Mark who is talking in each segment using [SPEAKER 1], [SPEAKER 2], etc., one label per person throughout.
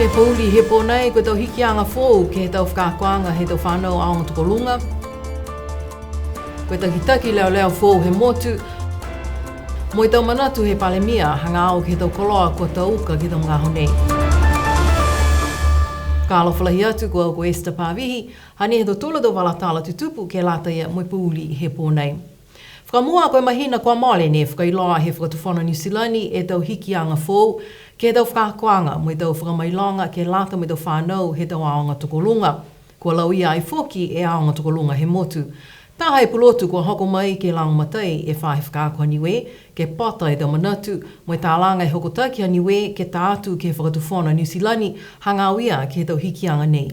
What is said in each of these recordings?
[SPEAKER 1] Ke puli he ponei ko tau hiki anga fōu ke he tau whakakoanga he tau whanau aonga tukolunga. Ko tau hitaki leo leo fōu he motu. Mo i tau manatu he palemia hanga au ke he tau koloa ko tau uka ki tau mga honei. Ka alofalahi atu ko au ko Esther Pāwihi, hani he tau tula tau walatala tutupu ke lata ia mo i puli he ponei. Whakamua koe mahina kua mole ne whakailoa he whakatuwhana New Zealandi e tau hiki anga fōu, ke tau whakakoanga mo i tau whakamailonga ke lata mo i tau whanau he tau aonga tukolunga. Kua lau ia ai whoki e aonga tukolunga he motu. Tā hei pulotu kua hoko mai ke langumatai e whahe whakakoa NIUE, ke pata e tau manatu, mo i tā langa e hokotaki a NIUE ke tā atu ke whakatuwhana New Zealandi hanga ia ke tau hiki anga nei.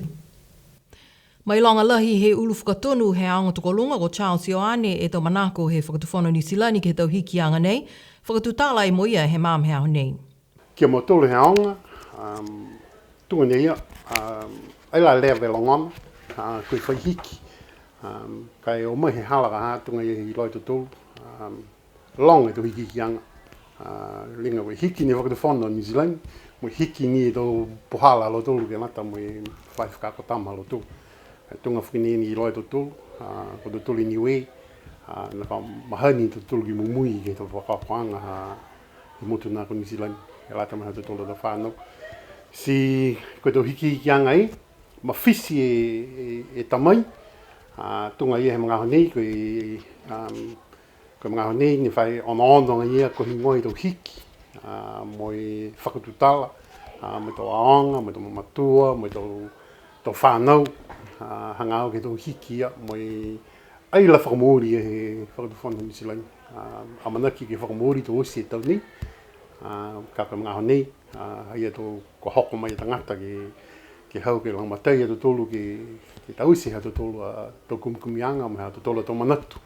[SPEAKER 1] Mai longa lahi he ulu whakatonu he aonga tukolunga ko Charles Ioane e tau manako he whakatuwhana New Zealandi ke tau hiki anga nei, whakatutala e mo ia he māmhea ho nei.
[SPEAKER 2] Kia mo tolu he aonga, tunga nei ia, aila lea velongona, koe whai hiki, kai o mai he halaka ha, tunga ia i loi tolu, long e tau hiki hiki anga, linga we hiki ni whakatuwhana New Zealand, mo hiki ni e tau pohala lo tolu ke nata mo i whai whakakotama lo tolu. Tunga whakini ni i loi tolu, ko te tolu i NIUE, na ka mahani te tolu ki mumui ke tau whakakoanga i motu nā ko New Zealand. E lata maha te tolo da whānau. Si koe tau hiki hiki anga i, ma whisi e tamai, tunga ia he mga honei, koe mga honei ni whai ona ia ko hingoi tau hiki, mo i whakatutala, mo tau aonga, mo tau mamatua, mo tau whānau, hangau ke tau hiki ia, mo i aila whakamori e he whakatuwhana New Zealand. Amanaki ke whakamori tau osi e tau ni, ka mga honei, ia tō ko hoko mai tangata ke hau ke langmatai e tō tolu ke tausi ha tō tolu tō kumkumianga, mai ha tō tolu tō manatu.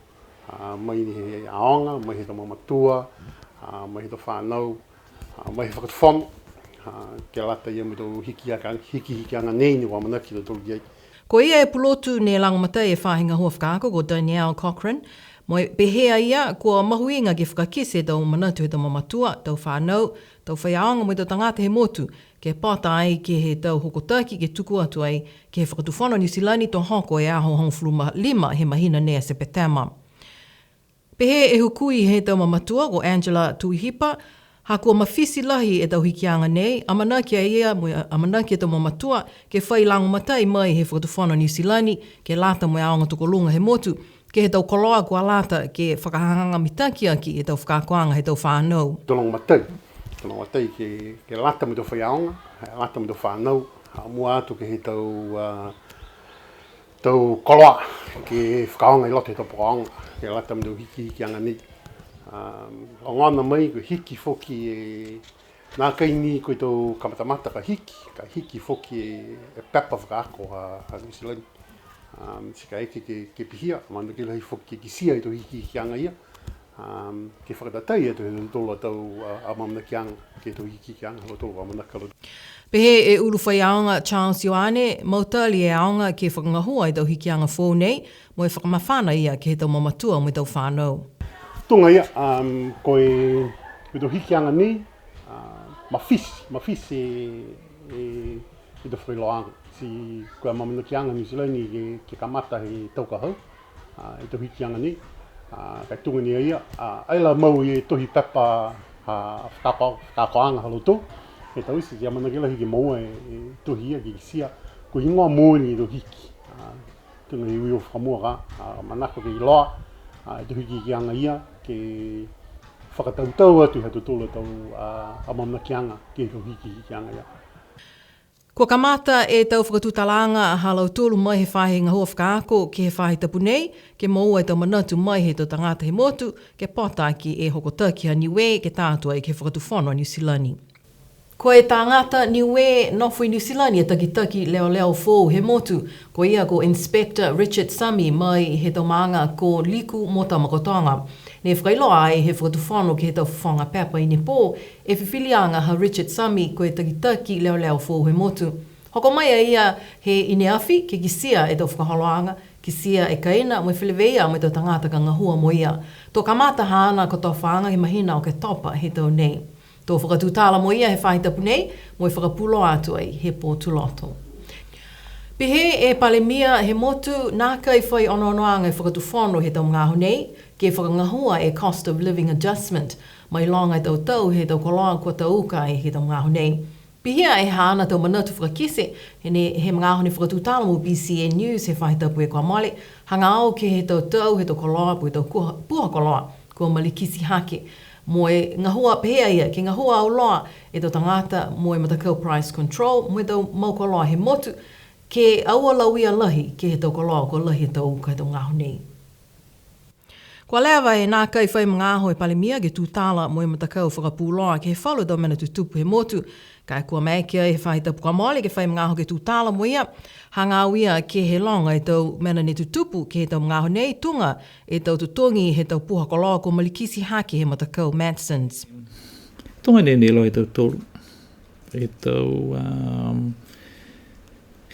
[SPEAKER 2] Mai ni he aonga, mai he tō mamatua, mai he tō whānau, mai he whakatwhana, ke lata ia mo tō hiki anga nei ni wamanaki tō tolu ki ai.
[SPEAKER 1] Ko ia e pulotu ne langmatai e whahinga hua whakaako ko Danielle Cochrane, mo pehea ia, kua mahuinga ke whakakise tau manatu he tau mamatua, tau whanau, tau whaiaonga mo i tau tangata he motu, ke pata ai ke he tau hokotaki ke tuku atu ai, ke he whakatuwhana New Zealand tō hoko e aho hongfuluma 5 he mahina nea sepetema. Pehe e hukui he tau mamatua ko Angela Tuihipa, ha kua mawhisi lahi e tau hikianga nei, amanaki a ia, amanaki e tau mamatua, ke whai langumatai mai he whakatuwhana New Zealand, ke lata mo e aonga tukolunga he motu, ke he tau koloa kua lata ke whakahanga mitaki aki e tau whakakoanga he tau whānau.
[SPEAKER 2] Tolong matai ke lata mo tau whaiaonga, lata mo tau whānau, mua atu ke he tau koloa ke whakaonga i lote tau pokaonga, ke lata mo tau hiki anga ni. O ngana mai ko hiki foki e nā kaini ko tau kamatamata ka hiki foki e pepa whakaako a New Zealand. Sika eke ke pihia, mana ke lahi whoki ke sia i tō hiki anga ia. Ke whakatatai e tō tolo tau a mamnaki anga, ke tō hiki anga lo tolo a manaka lo.
[SPEAKER 1] Pehe e uru whai aonga Charles Ioane, mautali e aonga ke whakangahua i tau hiki anga fōu nei, mo e whakamawhana ia ke he tau mamatua mo i tau whānau.
[SPEAKER 2] Tunga ia, koe tō hiki anga nei, mawhisi e tō whailoanga. Si kua mamanaki anga New Zealand ke kamata he taukahau, e tō hiki anga ni, kai tunga ni ia, aila mau i tohi pepa whakakoanga haloto, e tau isi, ia manaki lahi ke maua e tohi ia ki sia, ko ingoa mōni i tō hiki, tunga i ui o whakamua ka, manako ke iloa, e tō hiki anga ia, ke whakatautau atu he tō tolo tau a mamanaki anga ke tō hiki anga ia.
[SPEAKER 1] Kua kamata e tau whakatutalanga a halau tolu mai he whahinga hua whakaako ke he whahi tapu nei, ke maua e tau manatu mai he tau tangata he motu, ke potaki e hokotaki a NIUE ke tātua i ke whakatuwhana New Zealand. Ko e tangata NIUE nofui New Zealand e takitaki leo fōu he motu, ko ia ko Inspector Richard Sami mai he tau maanga ko liku mo tamakotonga. Ne whakailoa ai he whakatuwhano ke he tau whanga pepa i Nepal, e whiwhilianga ha Richard Sami ko e takitaki leo fōu he motu. Hoko mai a ia he ineawhi ke kisia e tau whakaholoanga, kisia e kaina mo e whileweia mo e tau tangata ka ngahua mo ia. Tō kamata haana ko tau whanga he mahina o ke topa he tau nei. Tō whakatūtala mo ia he whaitapu nei, mo i whakapulo atu ai he pōtuloto. Pehe e palemia he motu nā kai whai ono-onoanga i whakatuwhono he tau ngāho nei, ke whakangahua e cost of living adjustment, mai longa i tau he tau koloa kua tau uka he tau ngāho nei. Pihia e haana tau manatu whakakise, he ngāho ne whakatūtala mo BCN News he whaitapu e kua male, hanga au ke he tau he tau koloa, po he tau puha koloa, kua malikisi hake. Mo e ngahua pehea ia, ke ngahua au loa e tau tangata mo e matakau price control, mo e tau maukoloa he motu, ke aua lauia lahi ke he tau koloa ko lahi tau uka he tau ngāho nei. Kua lewa e nā kai whai mngāho e palemia ke tūtala mo e matakau whakapūloa ke he whalu tau mena tutupu he motu, kai kua mēkia e whaitapu kua mole ke whai mngāho ke tūtala mo ia, hanga au ia ke he longa e tau mena ne tutupu ke he tau mngāho nei tunga e tau tutongi he tau puha koloa ko malikisi haki he matakau Madsons.
[SPEAKER 3] Tunga ne loi tau tolu. E tau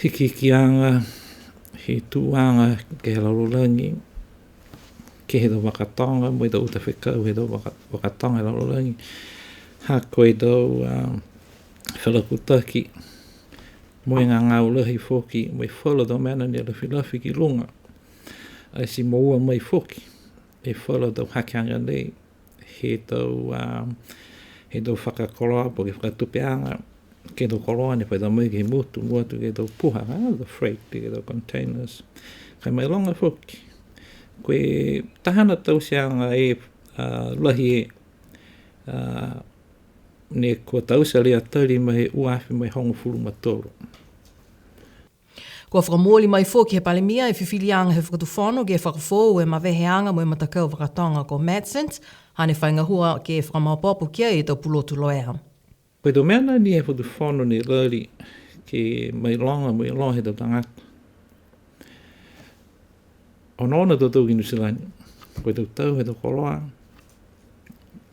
[SPEAKER 3] hikikianga, he tuanga ke he laulangi, ke he tau wakatonga, mo i tau uta whekau he tau wakatonga he laulangi. Hako i tau whalakutaki, mo i ngā ngaulahi whoki, mo i whala tau mena ni alafilafi ki lunga. Ai si moua mai whoki, e whala tau hakeanga nei, he tau whakakoloa po ke whakatupeanga, ke tau koloa ne pai tau mai ke motu, mua tu ke tau puha, the freight, ke tau containers. Kai mai longa whoki. Koe tahana tau seanga e lahi e ne kua tausa lea tari mai uafi mai hongo furu matoro.
[SPEAKER 1] Kua whakamōli mai fōki he palemia e whiwhilianga he whakatuwhono ke whakafōu e maweheanga mo e matakau whakatonga ko Madsons, hane whaingahua ke whakamapopu kia e tau pulotu loea.
[SPEAKER 3] Koe tō mena ni e whakatuwhono ne lari ke mai longa mo i longa he tau tangata. Ona tō tau ki Nusilani, koe tau tau he tau koloa,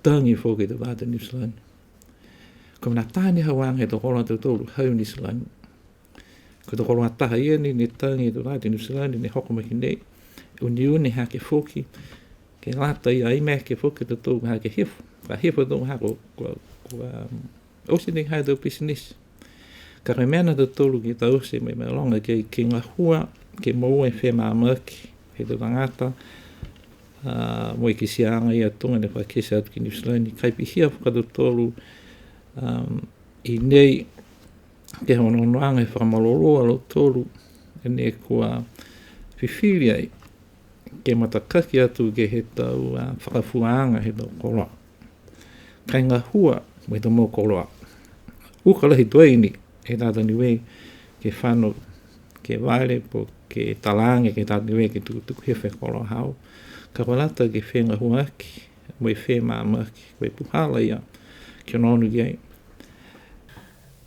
[SPEAKER 3] tangi fōki tau vāta Nusilani. Ko mena tāne hawanga he tau koloa tau tōru hau Nusilani. Ko tau koloa taha ia ni tangi tau vāta Nusilani, ne hokomaki nei, NIUE ne hake fōki, ke lata ia aimea ke fōki tau tōru hake hifu. Ka hifu tau hako osi nei hai tau business. Ka koe mena tau tōru ki tau se mai mai longa ke ngā hua, ke maua e whema amaki, he tau tangata, mo i ki sianga ia tunga ne whakese atu ki Nusilani, kai pihia whakatau tōru i nei ke honoanga e whakamaloroa lo tōru, e ne kua whiwhiri ai, ke matakaki atu ke he tau whakafuanga he tau koloa. Kai ngā hua, mo i tau mō koloa. Uka lahi tuaini, e tāta niwe ke whano, ke waile po ke talange ke tāta niwe ke tukutuku hewe koloa hau. Ka walata ke whenga huaki, mo i whema amaki, koe puhala ia, ke nonu iei.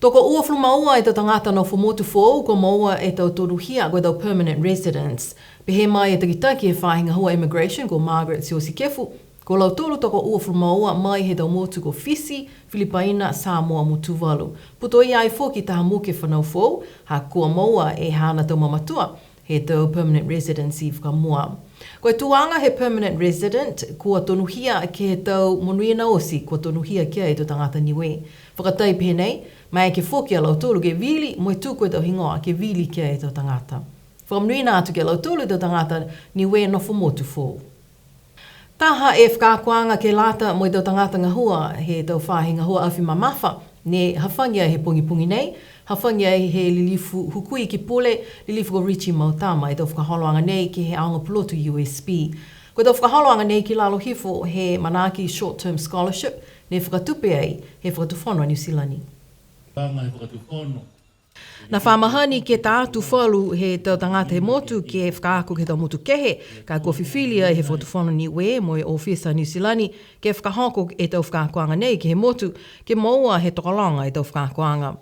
[SPEAKER 1] Toko ua whlumaua e tau tangata no whamotu whou, ko maua e tau toruhia koe tau permanent residents. Pehe mai e takitaki e whahinga hua immigration ko Margaret Siosi Kefu, ko lau tolu toko ua whlumaua mai he tau motu ko Fisi, Filipaina, Samoa mo Tuvalu. Puto i ai fōki taha muke whanau whou, ha kua maua e hana tau mamatua, he tau permanent residency whakamua. Koe tuanga he permanent resident, kua tonuhia ke he tau monuia na osi, kua tonuhia kia e tau tangata NIUE. Whakatai pēnei, mai ke whoki a lautolu ke vili, mo e tūkoe tau hingoa ke vili kia e tau tangata. Whakamnuina atu ke lautolu tau tangata NIUE no whamotu whou. Taha e whakakuanga ke lata mo i tau tangata ngahua, he tau whahi ngahua awhi mamafa, ne hawhangia he pungi nei, hawhangia he lilifu hukui ki pole, lilifu ko Richie Mautama, e tau whakaholoanga nei ki he aonga pulotu USP. Ko tau whakaholoanga nei ki lalo hifo he manaki short-term scholarship, ne whakatupe ai he whakatuwhono a Nusilani. Na whamahani ke tātu whalu he tau tangata he motu ke whakaako ke tau motu kehe, ka kua whiwhilia he whakatuwhono NIUE mo e ofisa Nusilani ke whakahoko e tau whakakoanga nei ke he motu ke maua he tokalanga e tau whakakoanga.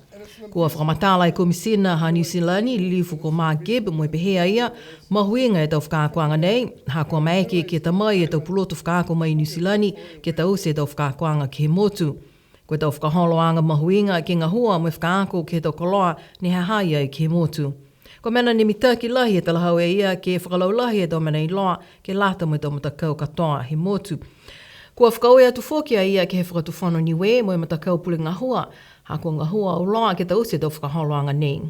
[SPEAKER 1] Kua whakamatala e komisina ha Nusilani lilifu ko Mark Gibb mo e pehea ia, mahuinga e tau whakakoanga nei, ha kua maeke ke tamai e tau pulotu whakaako mai Nusilani ke tau se tau whakakoanga ke he motu. Koe tau whakaholoanga mahuinga ke ngā hua mo e whakaako ke tau koloa ne hahai ai ke motu. Ko mena ne mitaki lahi e talahau e ia ke whakalaulahi e tau mena i loa ke lata mo e tau matakau katoa he motu. Kua whakaue atu whokia ia ke he whakatuwhano NIUE mo e matakau pule ngā hua, hako ngā hua o loa ke tausi tau whakaholoanga nei.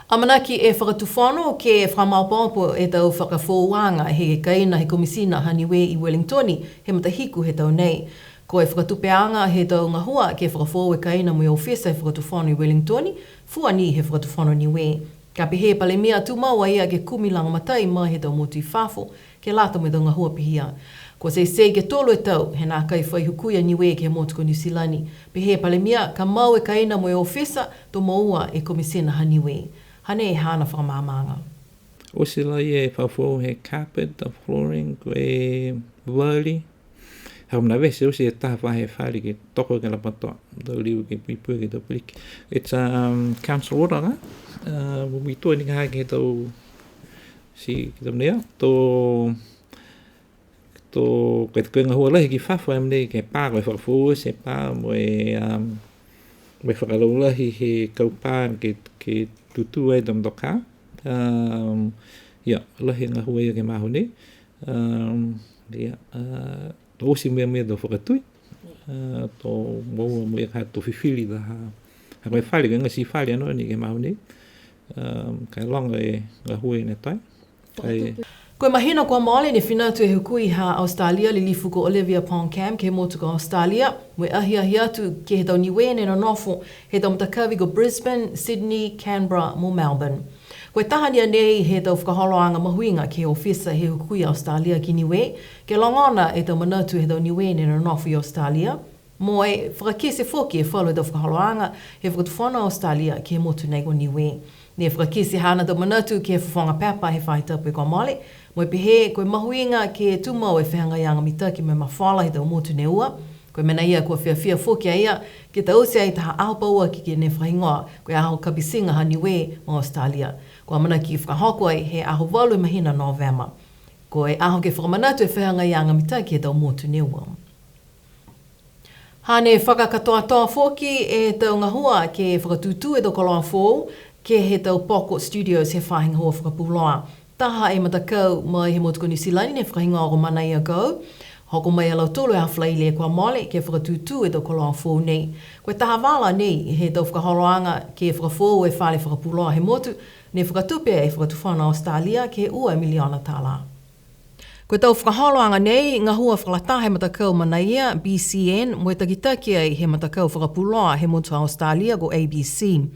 [SPEAKER 1] Amanaki e whakatuwhano ke whamaupaopo e tau whakafōwanga he kaina he komisina ha NIUE i Wellingtoni he matahiku he tau nei. Ko e whakatupeanga he tau ngā hua ke whakafō e kaina mo i ofisa e whakatuwhano i Wellingtoni, fua ni he whakatuwhano NIUE. Ka pihe pale mea tu maua ia ke kumilanga matai ma he tau motu i whafo, ke lata mo i tau ngā hua pihia. Ko se ke tolo e tau, he nā kai whai hukuia NIUE ke motu ko New Zealandi. Pihe pale mea ka mau e kaina mo i ofisa to maua e komisina ha NIUE. Hane e hana whakamamanga.
[SPEAKER 3] O se lai e whawho he carpet, the flooring, ko e wali. Hau mna vese o se e taha whahe whare ke toko ke la patoa. Tau liu ke pipua ke tau piliki. It's council order, ha? Mumi toa ni kaha ke tau si ke tau nea. Tō ke te koenga hua lahi ki whawha e mnei ke pā koe whawho se pā mo e whakalaulahi he kaupā ke tutu e tam toka. Lahi ngā hua ia ke maho nei. Tō osi mea tō whakatui. Tō maua mo ia ka tō whiwhiri da ha koe whare, koe ngasi whare anō ni ke maho nei. Kai longa e ngā hua i ne tai.
[SPEAKER 1] Koe mahina kua maole ne whinatu e hukui ha Australia li lifu ko Olivia Poncam ke motu ko Australia. Mwe ahi atu ke he tau NIUE ne no nofo he tau matakawi ko Brisbane, Sydney, Canberra mo Melbourne. Koe tahania nei he tau whakaholoanga mahuinga ke ofisa he hukui Australia ki NIUE. Ke longona e tau manatu he tau NIUE ne no nofo i Australia. Mo e whakakese whoki e whalu e tau whakaholoanga he whakatuwhana Australia ke motu nei ko NIUE. Ne whakakese hana tau manatu ke whawhanga papa he whaitapu e kua mole. Mo e pihe, koe mahuinga ke tumau e whianga ianga mitaki me mawhala he tau motu ne ua. Koe mena ia kua whiawhia whokia ia, ke tau se ai taha aho paua ki ne whaingoa, koe aho kapisinga ha NIUE mo Australia. Koe amana ki whakahoko ai he aho walu e mahina Novema. Koe aho ke whakamanatu e whianga ianga mitaki he tau motu ne ua. Hane whakakatoa whoki e tau ngahua ke whakatutu e tau koloa whou, ke he tau Poko Studios he whahinga hoa whakapuloa. Taha e matakau mai he motu ko New Zealand ne whakahinga o mana ia go. Hoko mai alau tolo e hawhla ile kua mole ke whakatutu e tau koloa whou nei. Koe taha wala nei he tau whakaholoanga ke whakawhou e whale whakapuloa he motu ne whakatupe e whakatufana Australia ke ua miliona tala. Koe tau whakaholoanga nei ngā hua whakalata he matakau mana ia BCN mo e takitaki ai he matakau whakapuloa he motu Australia ko ABC.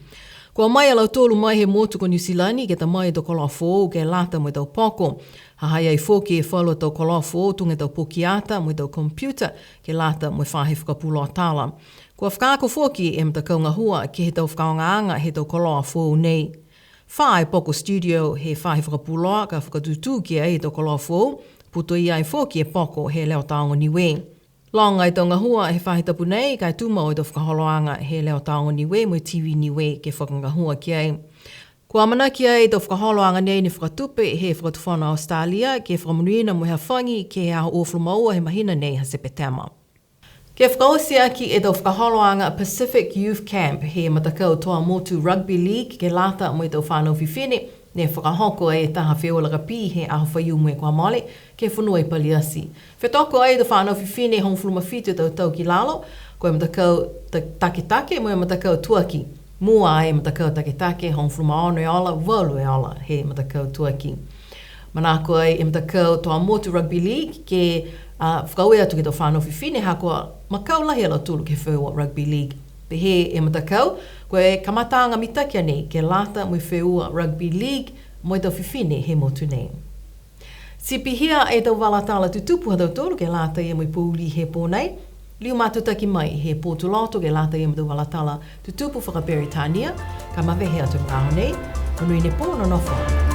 [SPEAKER 1] Kua mai alau tolu mai he motu ko New Zealand ke ta mai tau koloa whou ke lata mo tau Poko. Hahai ai whoki e whalo tau koloa whou tunga tau pokiata mo tau computer ke lata mo whahe whakapuloa tala. Kua whakaako whoki e matakau ngā hua ke he tau whakaongaanga he tau koloa whou nei. Whae Poko Studio he whahe whakapuloa ka whakatutu ki ai tau koloa whou, puto i ai whoki e Poko he leo taongo NIUE. Longa i tau ngā hua he whahitapu nei, kai tuma o i tau whakaholoanga he leo taongo NIUE mo TV NIUE ke whakangahua ki ai. Kua mana ki ai tau whakaholoanga nei ni whakatupe he whakatufana Australia ke whakamunuina mo hea whangi ke hea oflu maua he mahina nei ha sepetema. Ke whakaosia ki e tau whakaholoanga Pacific Youth Camp he matakau toa motu Rugby League ke lata mo i tau whanau whiwhine ne whakahoko ai taha whiola rapi he aho whaiu mo e kua mole ke whanua i paliasi. Whetoko ai tau whanau whiwhine hong fluma fitu tau ki lalo, koe matakau take mo e matakau tuaki. Mua ai matakau take hong fluma ono e ola, walu e ola he matakau tuaki. Manako ai e matakau toa motu Rugby League ke whakaue atu ki tau whanau whiwhine hakoa makau lahi ala tulu ke whiua Rugby League. Pehe e matakau, koe kamatanga mitakia nei ke lata mo i whiua Rugby League mo i tau whiwhine he motu nei. Si pihia e tau walatala tutupu ha tau tolu ke lata e mo i pūli he pōnei, liu matutaki mai he pōtuloto ke lata e mo tau walatala tutupu whakaperitania, ka mawehe atu ngāho nei, onui ne pōno nofo.